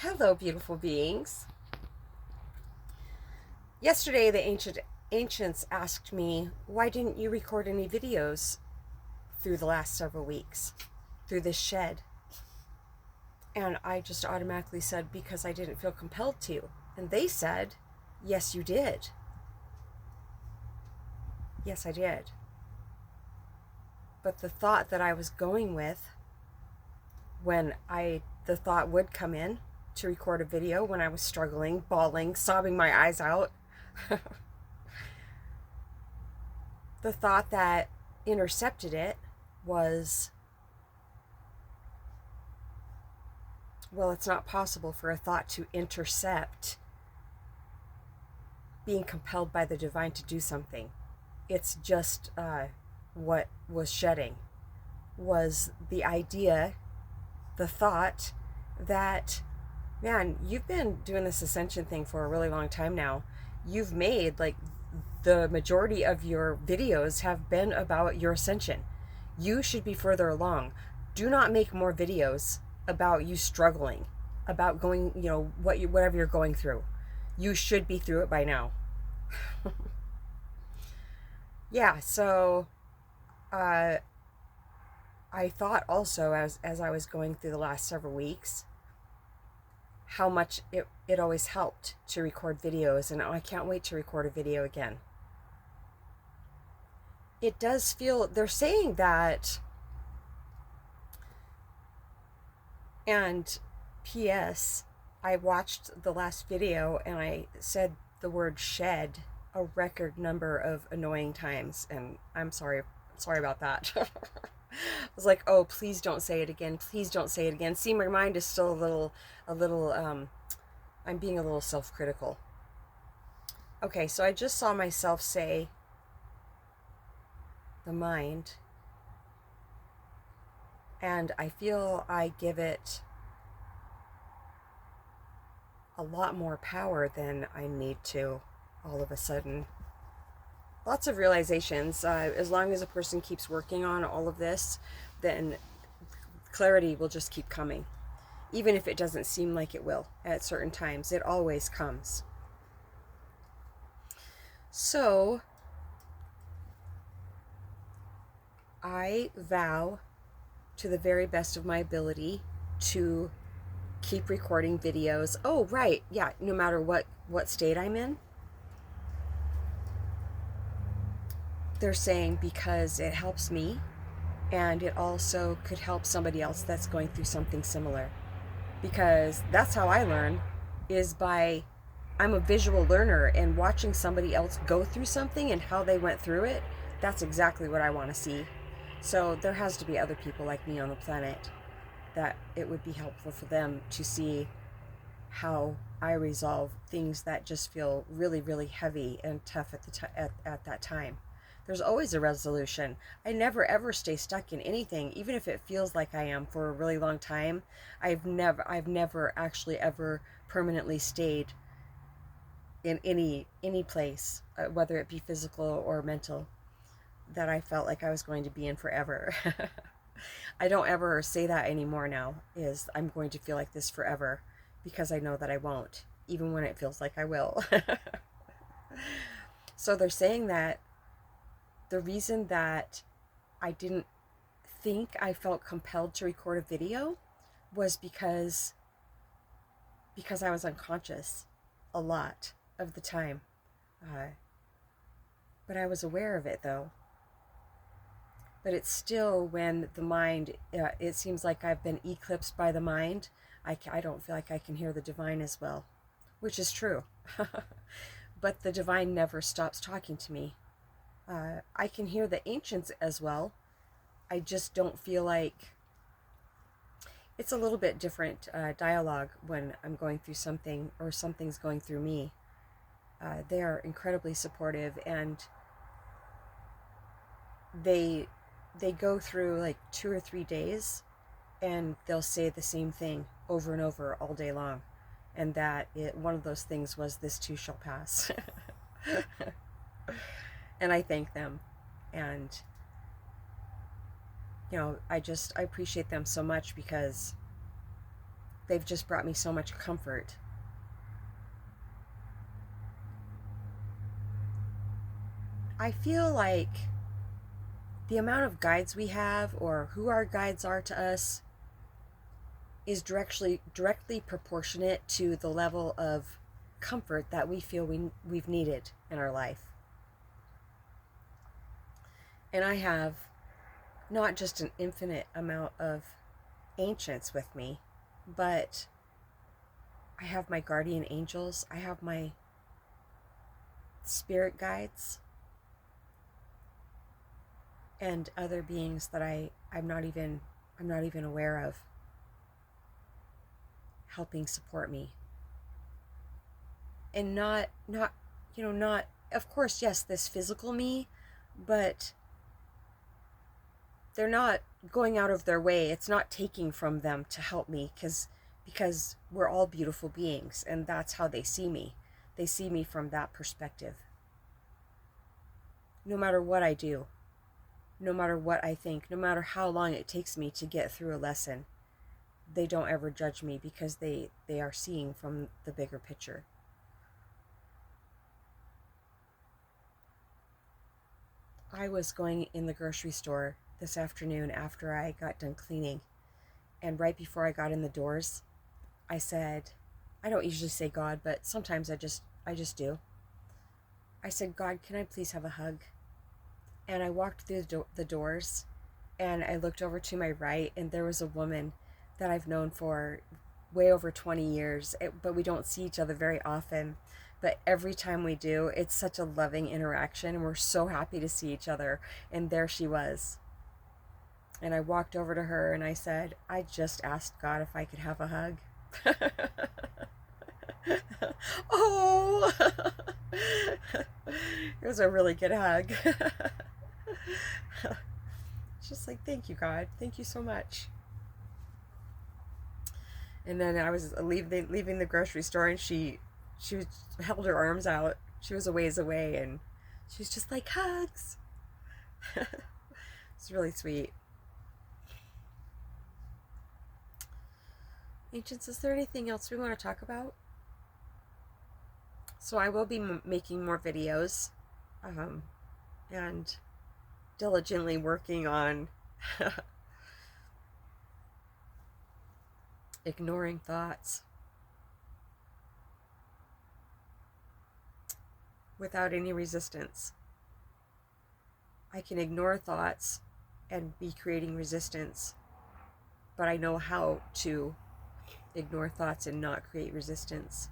Hello, beautiful beings. Yesterday, the ancients asked me, why didn't you record any videos through the last several weeks, through this shed? And I just automatically said, because I didn't feel compelled to. And they said, yes, you did. Yes, I did. But the thought that I was going with when the thought would come in to record a video when I was struggling, bawling, sobbing my eyes out, the thought that intercepted it was, well, it's not possible for a thought to intercept being compelled by the divine to do something. It's just what was shedding was the idea, the thought that, man, you've been doing this ascension thing for a really long time now. You've made, like, the majority of your videos have been about your ascension. You should be further along. Do not make more videos about you struggling, about going, whatever you're going through. You should be through it by now. Yeah, so I thought also as I was going through the last several weeks how much it always helped to record videos, and I can't wait to record a video again. It does feel, they're saying that, and P.S., I watched the last video and I said the word shed a record number of annoying times, and I'm sorry about that. I was like, oh, please don't say it again. Please don't say it again. See, my mind is still a little, I'm being a little self-critical. Okay, so I just saw myself say the mind, and I feel I give it a lot more power than I need to all of a sudden. Lots of realizations. As long as a person keeps working on all of this, then clarity will just keep coming. Even if it doesn't seem like it will at certain times, it always comes. So I vow to the very best of my ability to keep recording videos. Oh, right. Yeah, no matter what state I'm in. They're saying because it helps me, and it also could help somebody else that's going through something similar. Because that's how I learn, is by, I'm a visual learner, and watching somebody else go through something and how they went through it, that's exactly what I want to see. So there has to be other people like me on the planet that it would be helpful for them to see how I resolve things that just feel really, really heavy and tough at that time. There's always a resolution. I never ever stay stuck in anything, even if it feels like I am for a really long time. I've never actually ever permanently stayed in any place, whether it be physical or mental, that I felt like I was going to be in forever. I don't ever say that anymore now, is I'm going to feel like this forever, because I know that I won't, even when it feels like I will. So they're saying that the reason that I didn't think I felt compelled to record a video was because I was unconscious a lot of the time. But I was aware of it, though. But it's still, when the mind, it seems like I've been eclipsed by the mind, I don't feel like I can hear the divine as well, which is true. But the divine never stops talking to me. I can hear the ancients as well. I just don't feel like, it's a little bit different dialogue when I'm going through something or something's going through me. They are incredibly supportive, and they go through like 2 or 3 days, and they'll say the same thing over and over all day long, and that one of those things was, this too shall pass. And I thank them, and I appreciate them so much, because they've just brought me so much comfort. I feel like the amount of guides we have, or who our guides are to us, is directly proportionate to the level of comfort that we feel we've needed in our life. And I have not just an infinite amount of ancients with me, but I have my guardian angels, I have my spirit guides, and other beings that I'm not even aware of, helping support me. And not of course, yes, this physical me, but they're not going out of their way. It's not taking from them to help me, because we're all beautiful beings, and that's how they see me. They see me from that perspective. No matter what I do, no matter what I think, no matter how long it takes me to get through a lesson, they don't ever judge me, because they are seeing from the bigger picture. I was going in the grocery store this afternoon after I got done cleaning, and right before I got in the doors, I said, I don't usually say God, but sometimes I just do. I said, God, can I please have a hug? And I walked through the doors, and I looked over to my right, and there was a woman that I've known for way over 20 years, but we don't see each other very often. But every time we do, it's such a loving interaction, and we're so happy to see each other. And there she was. And I walked over to her and I said, I just asked God if I could have a hug. Oh, it was a really good hug. Just like, thank you, God. Thank you so much. And then I was leaving the grocery store, and she held her arms out. She was a ways away, and she was just like, hugs. It's really sweet. Ancients, is there anything else we want to talk about? So I will be making more videos, and diligently working on ignoring thoughts without any resistance. I can ignore thoughts and be creating resistance, but I know how to ignore thoughts and not create resistance.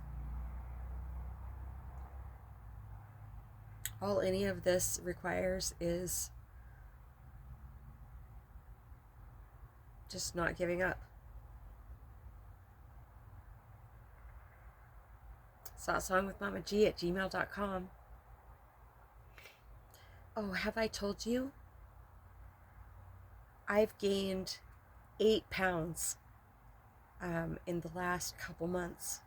All any of this requires is just not giving up. satsangwithmamaji@gmail.com. Oh, have I told you? I've gained 8 pounds in the last couple months.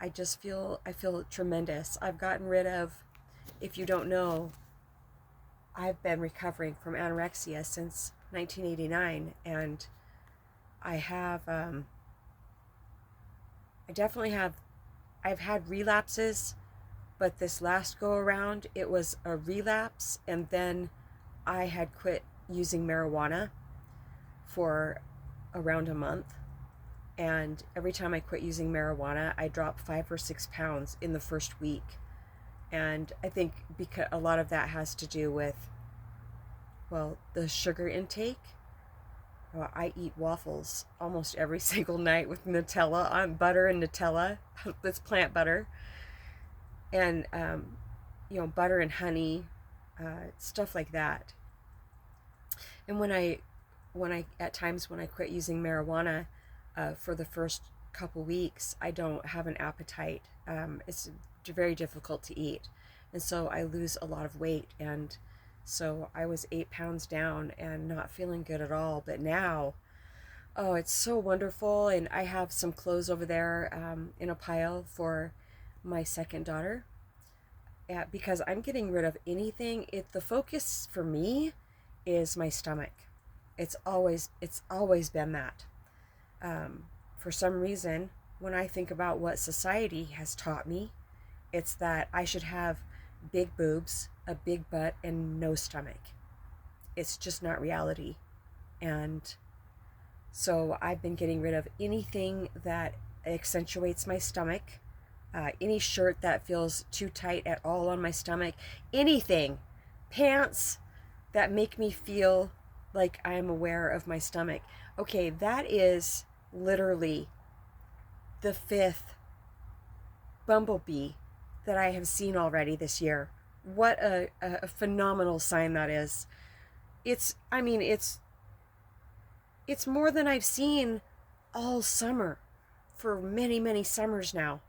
I feel tremendous. I've gotten rid of, if you don't know, I've been recovering from anorexia since 1989, and I've had relapses, but this last go around, it was a relapse, and then I had quit using marijuana for around a month. And every time I quit using marijuana, I dropped 5 or 6 pounds in the first week. And I think because a lot of that has to do with, well, the sugar intake. Well, I eat waffles almost every single night with Nutella on butter and Nutella. That's plant butter. And, butter and honey, stuff like that. And when I at times when I quit using marijuana, for the first couple weeks, I don't have an appetite. It's very difficult to eat. And so I lose a lot of weight. And so I was 8 pounds down and not feeling good at all. But now, oh, it's so wonderful. And I have some clothes over there in a pile for my second daughter. Because I'm getting rid of anything. The focus for me is my stomach. It's always been that. for some reason, when I think about what society has taught me, it's that I should have big boobs, a big butt, and no stomach. It's just not reality. And so I've been getting rid of anything that accentuates my stomach, any shirt that feels too tight at all on my stomach, anything, pants that make me feel like I'm aware of my stomach. Okay, that is literally the fifth bumblebee that I have seen already this year. What a phenomenal sign that is. I mean, it's more than I've seen all summer for many, many summers now.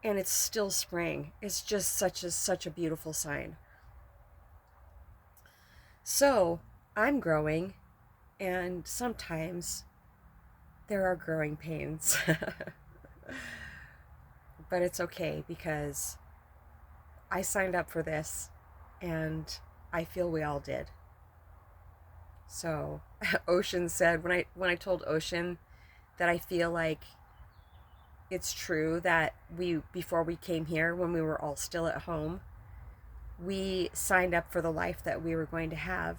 And it's still spring. It's just such a beautiful sign. So I'm growing, and sometimes there are growing pains. But it's okay because I signed up for this, and I feel we all did. So Ocean said, when I told Ocean that I feel like it's true that before we came here, when we were all still at home, we signed up for the life that we were going to have.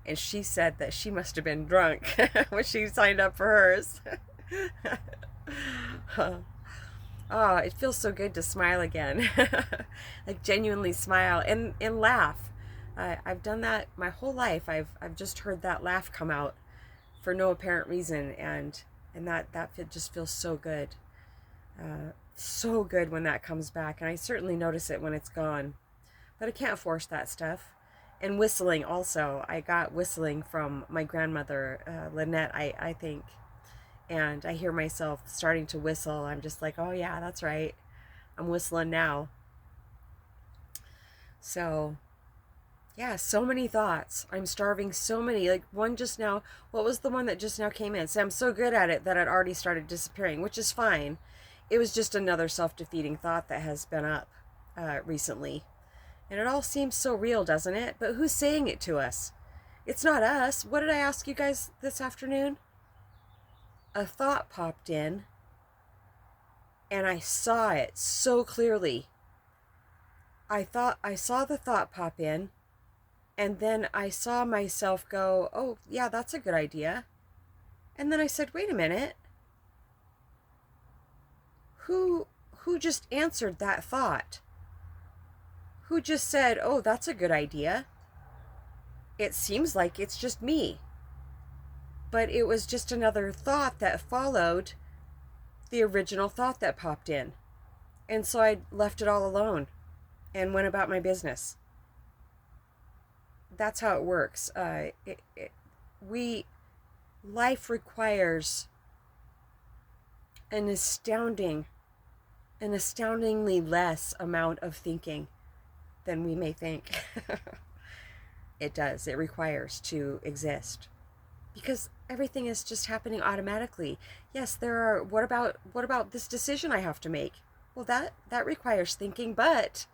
And she said that she must have been drunk when she signed up for hers. Oh, it feels so good to smile again. Like genuinely smile and laugh. I've done that my whole life. I've just heard that laugh come out for no apparent reason, and that just feels so good. So good when that comes back, and I certainly notice it when it's gone. But I can't force that stuff. And whistling also. I got whistling from my grandmother, Lynette, I think. And I hear myself starting to whistle. I'm just like, oh yeah, that's right. I'm whistling now. So, yeah, so many thoughts. I'm starving so many. Like one just now, what was the one that just now came in? So I'm so good at it that it already started disappearing, which is fine. It was just another self-defeating thought that has been up recently. And it all seems so real, doesn't it? But who's saying it to us? It's not us. What did I ask you guys this afternoon? A thought popped in, and I saw it so clearly. I saw the thought pop in, and then I saw myself go, oh, yeah, that's a good idea. And then I said, wait a minute. Who just answered that thought? Who just said, oh, that's a good idea? It seems like it's just me. But it was just another thought that followed the original thought that popped in. And so I left it all alone and went about my business. That's how it works. Life requires an astoundingly less amount of thinking than we may think. It does. It requires to exist. Because everything is just happening automatically. Yes, what about this decision I have to make? Well, that requires thinking, but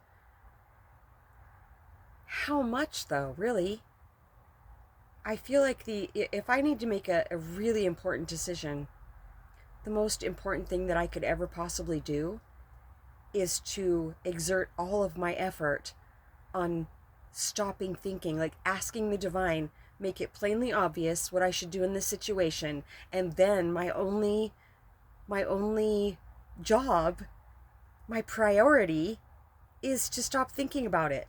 how much though, really? I feel like if I need to make a really important decision, the most important thing that I could ever possibly do is to exert all of my effort on stopping thinking, like asking the divine, make it plainly obvious what I should do in this situation, and then my only job, my priority, is to stop thinking about it.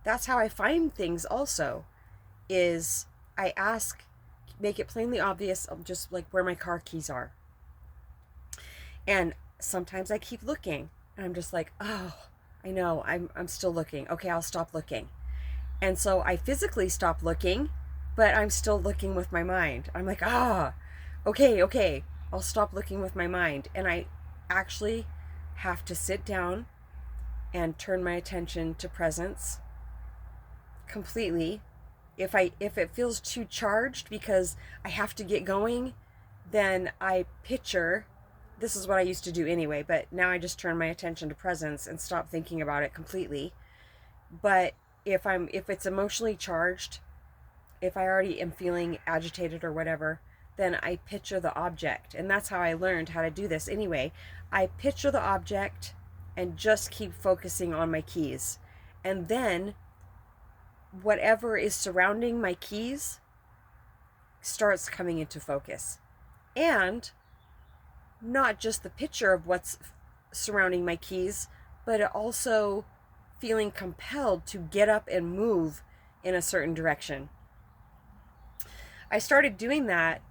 That's how I find things also, is I ask, make it plainly obvious, just like where my car keys are. And sometimes I keep looking, and I'm just like, oh, I know, I'm still looking. Okay, I'll stop looking. And so I physically stop looking, but I'm still looking with my mind. I'm like, okay, I'll stop looking with my mind. And I actually have to sit down and turn my attention to presence completely. If it feels too charged because I have to get going, then I picture, this is what I used to do anyway, but now I just turn my attention to presence and stop thinking about it completely. But if it's emotionally charged, if I already am feeling agitated or whatever, then I picture the object. And that's how I learned how to do this anyway. I picture the object and just keep focusing on my keys. And then whatever is surrounding my keys starts coming into focus. And not just the picture of what's surrounding my keys, but also feeling compelled to get up and move in a certain direction. I started doing that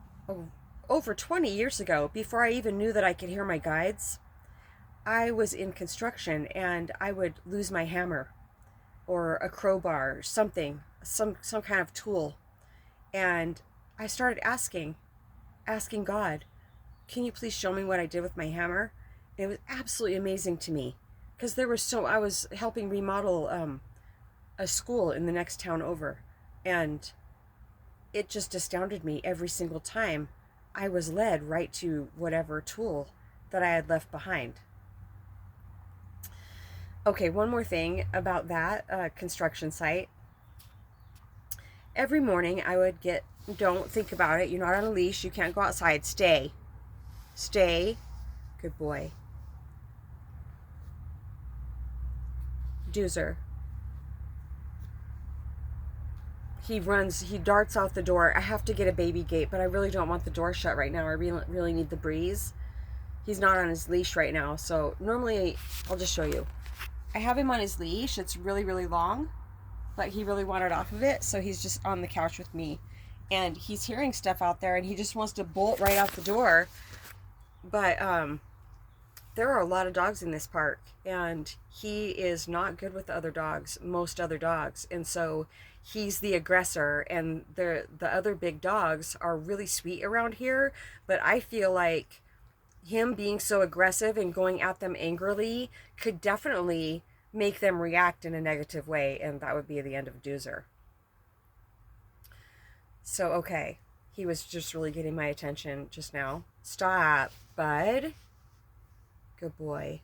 over 20 years ago, before I even knew that I could hear my guides. I was in construction and I would lose my hammer or a crowbar or something, some kind of tool. And I started asking God, can you please show me what I did with my hammer? And it was absolutely amazing to me, because I was helping remodel a school in the next town over, and it just astounded me every single time I was led right to whatever tool that I had left behind. Okay, one more thing about that construction site. Every morning I would don't think about it, you're not on a leash, you can't go outside, stay, good boy. Doozer. He darts out the door. I have to get a baby gate, but I really don't want the door shut right now. I really need the breeze. He's not on his leash right now, so normally, I'll just show you. I have him on his leash. It's really, really long, but he really wanted off of it, so he's just on the couch with me. And he's hearing stuff out there, and he just wants to bolt right out the door. But there are a lot of dogs in this park, and he is not good with the other dogs, most other dogs. And so he's the aggressor, and the other big dogs are really sweet around here, but I feel like him being so aggressive and going at them angrily could definitely make them react in a negative way, and that would be the end of Doozer. So, okay, he was just really getting my attention just now. Stop, bud. Good boy.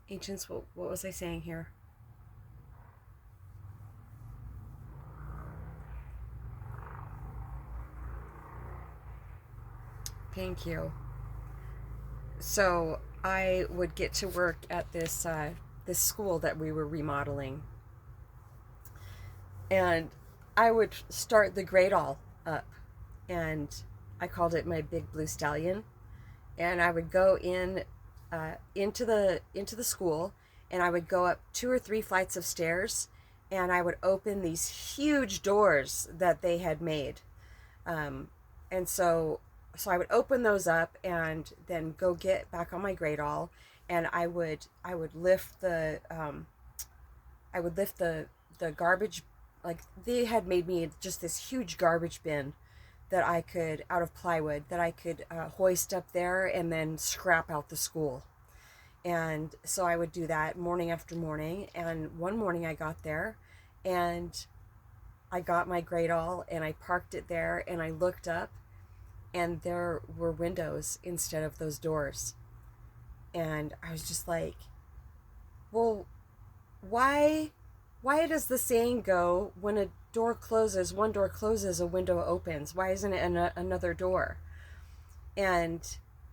Ancients, what was I saying here? Thank you. So I would get to work at this school that we were remodeling, and I would start the great all up, and I called it my big blue stallion. And I would go into the school, and I would go up 2 or 3 flights of stairs, and I would open these huge doors that they had made, and so I would open those up and then go get back on my great all, and I would lift the garbage. Like, they had made me just this huge garbage bin that I could, out of plywood, that I could hoist up there and then scrap out the school. And so I would do that morning after morning. And one morning I got there, and I got my great all, and I parked it there, and I looked up, and there were windows instead of those doors. And I was just like, well, why does the saying go, when one door closes, a window opens? Why isn't it another door? And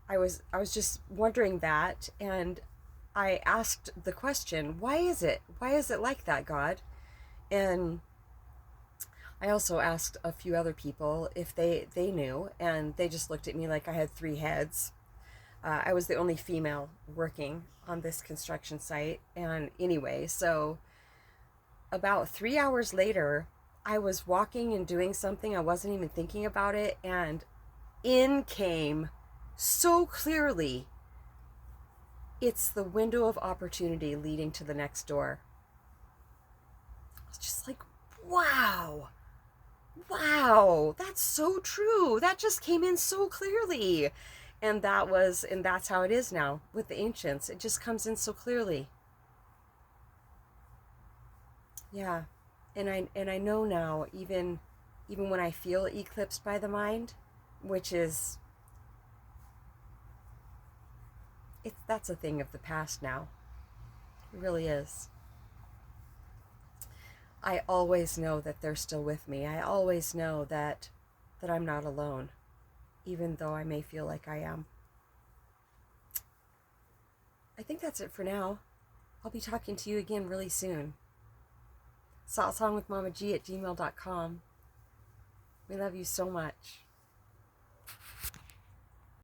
I was just wondering that, and I asked the question, why is it like that, God? And I also asked a few other people if they knew, and they just looked at me like I had 3 heads. I was the only female working on this construction site. And anyway, so about 3 hours later, I was walking and doing something. I wasn't even thinking about it, and in came so clearly, it's the window of opportunity leading to the next door. It's just like, wow, that's so true. That just came in so clearly. And that's how it is now with the ancients. It just comes in so clearly. Yeah. And I know now, even when I feel eclipsed by the mind, which is, that's a thing of the past now. It really is. I always know that they're still with me. I always know that I'm not alone. even though I may feel like I am. I think that's it for now. I'll be talking to you again really soon. satsangwithmamaji@gmail.com. We love you so much.